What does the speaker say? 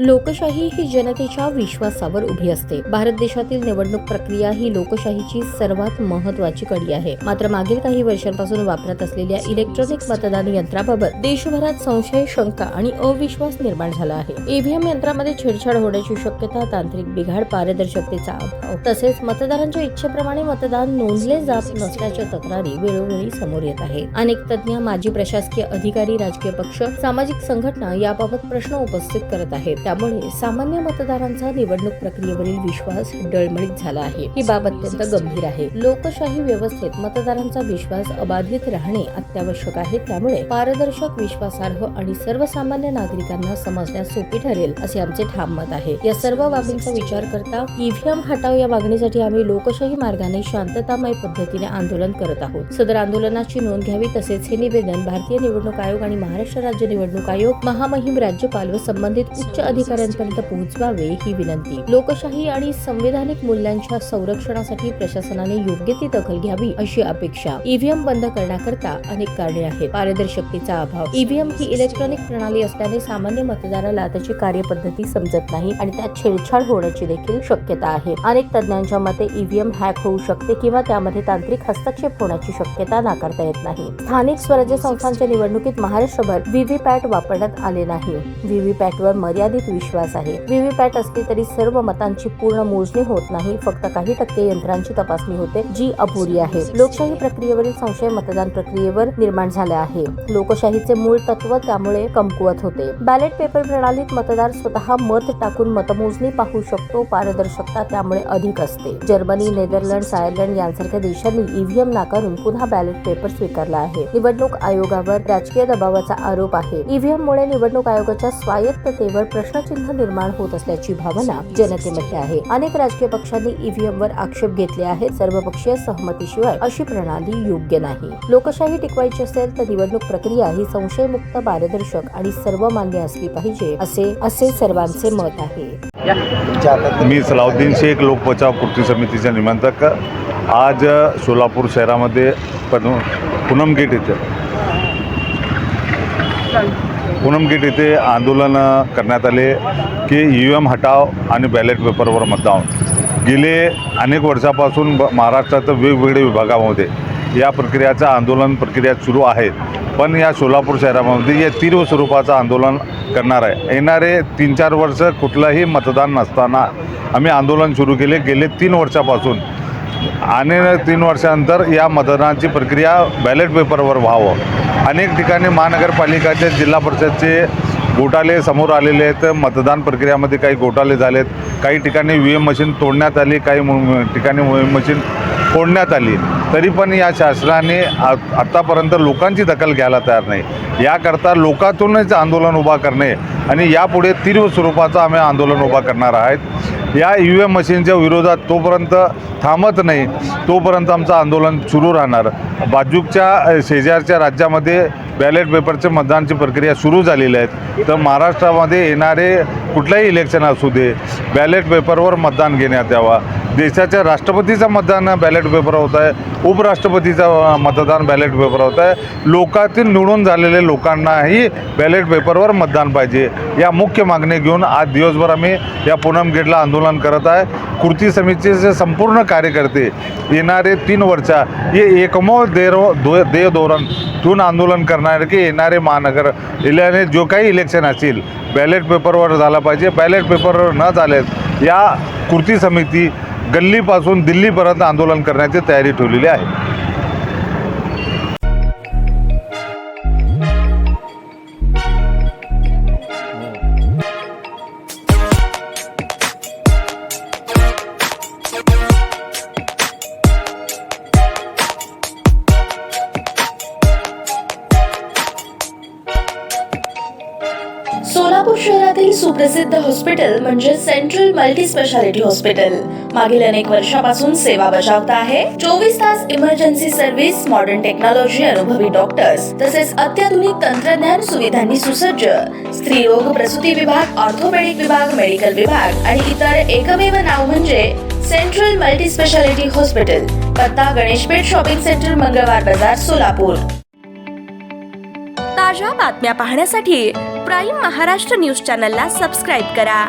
लोकशाही ही जनतेच्या विश्वासावर उभी असते। भारत देशातील निवडणूक प्रक्रिया ही लोकशाहीची सर्वात महत्त्वाची कडी आहे। मात्र मागील काही वर्षांपासून वापरत असलेल्या इलेक्ट्रॉनिक मतदान यंत्राबाबत देशभरात संशय, शंका आणि अविश्वास निर्माण झाला आहे। ईव्हीएम यंत्रामध्ये छेडछाड होण्याची शक्यता, तांत्रिक बिघाड, पारदर्शकतेचा अभाव तसेच मतदारांच्या इच्छेप्रमाणे मतदान नोंदले जात नसल्याच्या तक्रारी वेळोवेळी समोर येत आहेत। अनेक तज्ञ, माजी प्रशासकीय अधिकारी, राजकीय पक्ष, सामाजिक संघटना याबाबत प्रश्न उपस्थित करत आहेत। त्यामुळे सामान्य मतदारांचा निवडणूक प्रक्रियेवरील विश्वास डळमळीत झाला आहे। ही बाब अत्यंत गंभीर आहे। लोकशाही व्यवस्थेत मतदारांचा विश्वास अबाधित राहणे अत्यावश्यक आहे। त्यामुळे पारदर्शक, विश्वासार्ह आणि सर्वसामान्य नागरिकांना समजण्यास सोपी ठरेल असे आमचे ठाम मत आहे। या सर्व बाबींचा विचार करता ईव्हीएम हटाव या मागणीसाठी आम्ही लोकशाही मार्गाने शांततामय पद्धतीने आंदोलन करत आहोत। सदर आंदोलनाची नोंद घ्यावी तसेच हे निवेदन भारतीय निवडणूक आयोग आणि महाराष्ट्र राज्य निवडणूक आयोग, महामहिम राज्यपाल व संबंधित उच्च अधिकाऱ्यांपर्यंत पोहोचवावे ही विनंती। लोकशाही आणि संवैधानिक मूल्यांच्या संरक्षणासाठी प्रशासनाने योग्य ती दखल घ्यावी अशी अपेक्षा। ईव्हीएम बंद करण्याकरता अनेक कारणे आहेत। पारदर्शकतेचा अभाव। ईव्हीएम ही इलेक्ट्रॉनिक प्रणाली असल्याने सामान्य मतदाराला त्याची कार्यपद्धती समजत नाही आणि त्यात छेडछाड होण्याची देखील शक्यता आहे। अनेक तज्ञांच्या मते ईव्हीएम हॅक होऊ शकते किंवा त्यामध्ये तांत्रिक हस्तक्षेप होण्याची शक्यता नाकारता येत नाही। स्थानिक स्वराज्य संस्थांच्या निवडणुकीत महाराष्ट्रभर व्हीव्हीपॅट वापरण्यात आले नाही। व्हीव्हीपॅटवर मर्यादित विश्वास आहे। व्हीव्हीपॅट असली तरी सर्व मतांची पूर्ण मोजणी होत नाही, फक्त काही टक्के यंत्रांची तपासणी होते, जी अपुरी आहे। लोकशाही प्रक्रियेवरील संशय मतदान प्रक्रियेवर निर्माण झाला आहे। लोकशाहीचे मूळ तत्व त्यामुळे कमकुवत होते। बॅलेट पेपर प्रणालीत मतदार स्वतः मत टाकून मतमोजणी पाहू शकतो। पारदर्शकता त्यामुळे अधिक असते। जर्मनी, नेदरलँड्स, आयर्लंड यांसारख्या देशांनी ईव्हीएम नाकारून पुन्हा बॅलेट पेपर स्वीकारला आहे। निवडणूक आयोगावर राजकीय दबावाचा आरोप आहे। ईव्हीएम मुळे निवडणूक आयोगाच्या स्वायत्ततेवर प्रश्नचिन्ह निर्माण होत असल्याची भावना जनतेमध्ये आहे। अनेक राजकीय पक्षांनी ईव्हीएम वर आक्षेप घेतले आहेत। सर्वपक्षीय सहमतीशिवाय अशी प्रणाली योग्य नाही। लोकशाही टिकवायची असेल तर निवडणूक प्रक्रिया ही संशयमुक्त, पारदर्शक आणि सर्वमान्य असली पाहिजे असे सर्वांचे मत आहे। मी सलाउद्दीन शेख, लोक बचाव कृती समितीचे निमंत्रक आज सोलापूर शहरामध्ये पूनम गेट येथे आंदोलन करण्यात आले की ईव्हीएम हटाव आणि बॅलेट पेपरवर मतदान। गेले अनेक वर्षापासून महाराष्ट्रात वेगवेगळ्या विभागामध्ये या प्रक्रियाचा आंदोलन प्रक्रिया सुरू आहे, पण या सोलापूर शहरामध्ये या तीव्र स्वरूपाचं आंदोलन करणार आहे। येणारे 3-4 वर्ष कुठलंही मतदान नसताना आम्ही आंदोलन सुरू केले। गेले 3 वर्षापासून आणि 3 वर्षानंतर या मतदानाची प्रक्रिया बॅलेट पेपरवर व्हावं। अनेक ठिकाणी महानगरपालिकाचे, जिल्हा परिषदचे घोटाळे समोर आलेले आहेत। मतदान प्रक्रियामध्ये काही घोटाळे झालेत। काही ठिकाणी ईव्हीएम मशीन तोडण्यात आली, काही ठिकाणी ईव्हीएम मशीन फोडण्यात आली। तरी पण या शासनाने आतापर्यंत लोकांची दखल घ्यायला तयार नाही। याकरता लोकातूनच आंदोलन उभा करणे आणि यापुढे तीव्र स्वरूपाचं आम्ही आंदोलन उभा करणार आहोत। या ईव्हीएम मशीनच्या विरोधात तोपर्यंत थांबत नाही तोपर्यंत आमचं आंदोलन सुरू राहणार। बाजूच्या शेजारच्या राज्यामध्ये बॅलेट पेपरचे मतदानाची प्रक्रिया सुरू झालेली आहे, तर महाराष्ट्रामध्ये येणारे कुठलाही इलेक्शन असू दे बॅलेट पेपरवर मतदान घेण्यात यावा। देशाच्या राष्ट्रपतीचं मतदान बॅलेट पेपर होत आहे, उपराष्ट्रपतीचं मतदान बॅलेट पेपर होत आहे। लोकातील निवडून झालेले लोकांनाही बॅलेट पेपरवर मतदान पाहिजे, या मुख्य मागणी घेऊन आज दिवसभर आम्ही या पूनम गेटला आंदोलन करत आहे। कृती समितीचे संपूर्ण कार्यकर्ते येणारे 3 वर्ष हे एकमेव ध्येय धोरण ठेवून आंदोलन करणार की येणारे येणारे जो काही इलेक्शन असेल बॅलेट पेपरवर झाला पाहिजे। बॅलेट पेपरवर न झाल्यास या कृती समिती गल्लीपासून दिल्लीपर्यंत आंदोलन करण्याची तयारी ठेवलेली आहे। सोलापूर शहरातील सुप्रसिद्ध हॉस्पिटल म्हणजे सेंट्रल मल्टी स्पेशालिटी हॉस्पिटल मागील अनेक वर्षापासून सेवा बजावत आहे। 24 तास इमर्जन्सी सर्व्हिस, मॉडर्न टेक्नॉलॉजी, अनुभवी डॉक्टर्स तसेच अत्याधुनिक तंत्रज्ञान सुविधांनी सुसज्ज स्त्रीरोग प्रसूती विभाग, ऑर्थोपेडिक विभाग, मेडिकल विभाग आणि इतर एकमेव नाव म्हणजे सेंट्रल मल्टी स्पेशालिटी हॉस्पिटल। पत्ता गणेशपेठ शॉपिंग सेंटर, मंगळवार बाजार, सोलापूर। ताज्या बातम्या पाहण्यासाठी प्राईम महाराष्ट्र न्यूज चॅनलला सबस्क्राईब करा.